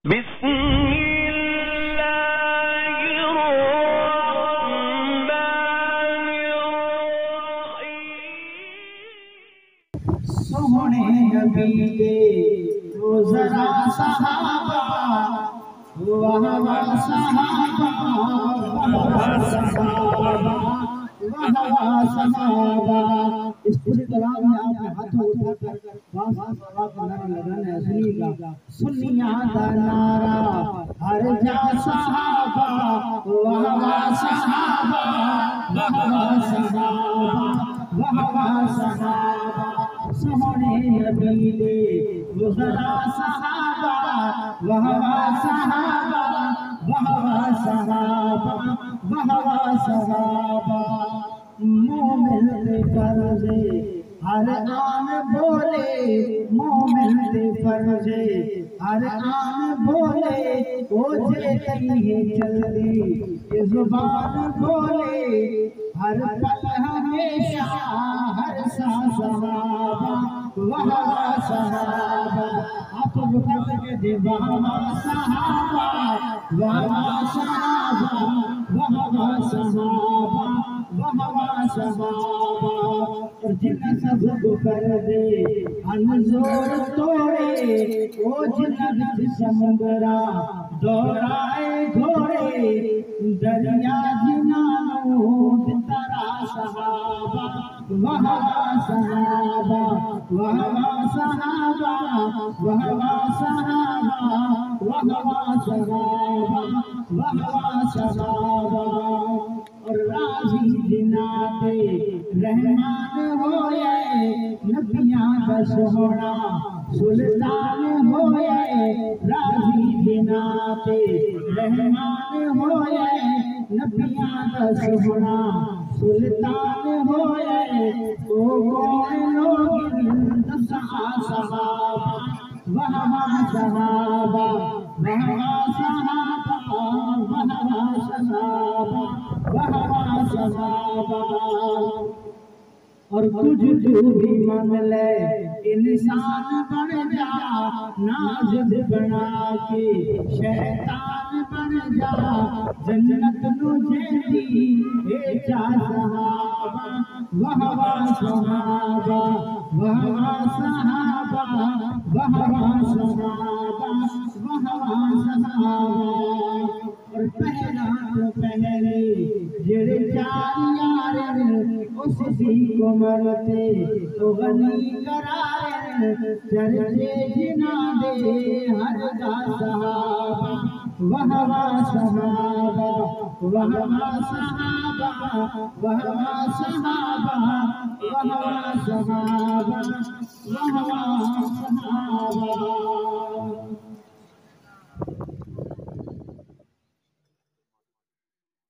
بسم الله الرحمن الرحيم سونے نبی دے روزہ صحابہ واہ واہ صحابہ واہ صحابہ واہ واہ صحابہ۔ اس پوری کلام میں آپ نے ہاتھوں اٹھا کر واہ واہ کا نعرہ لگانا ہے، سنیے گا۔ سنیاں دا نعرہ ہر جا صحابہ واہ واہ صحابہ واہ واہ صحابہ واہ واہ صحابہ۔ سونے نبی دے روزہ صحابہ واہ واہ صحابہ واہ واہ صحابہ واہ واہ صحابہ۔ مومن دے فرضے ہر آن بولے، مومن دے فرضے ہر آن بولے، او جے تیہیں چل دی یہ زبان بولے، ہر پل ہمیشہ ہر سا صحابہ واہ واہ صحابہ۔ آپ بتا کے دے واہ واہ صحابہ واہ واہ صحابہ واہ واہ صحابہ واہ واہ صحابہ۔ اور جن سب کو کر دے انزور توڑے، او جن بچ سمندرا دورائے گھوڑے، دریا جنانو بترا صحابہ واہ واہ صحابہ واہ واہ صحابہ واہ واہ صحابہ واہ واہ صحابہ واہ واہ صحابہ۔ اور راضی جناب رحمان ہوئے، نبیاں کا سونا سلطان ہوئے، راضی جناب رحمان ہوئے، نبیاں کا سونا سلطان ہوئے، او کون لوگ دسا صحابہ واہ واہ صحابہ واہ واہ صحابہ واہ واہ صحابہ واہ واہ صحابہ۔ اور کچھ تو بھی مان لے انسان بن جا، ناجد بنا کے شیطان بن جا، جنت نو جیندی اے چا صحابہ واہ واہ صحابہ واہ واہ صحابہ واہ واہ صحابہ واہ واہ صحابہ۔ اور پہلا تو پہلے جڑے چار یار اس دی کو مرتے تو غنی قرار، چرچے جنا دے ہر دا صحابہ واہ واہ صحابہ واہ واہ صحابہ واہ واہ صحابہ واہ واہ صحابہ واہ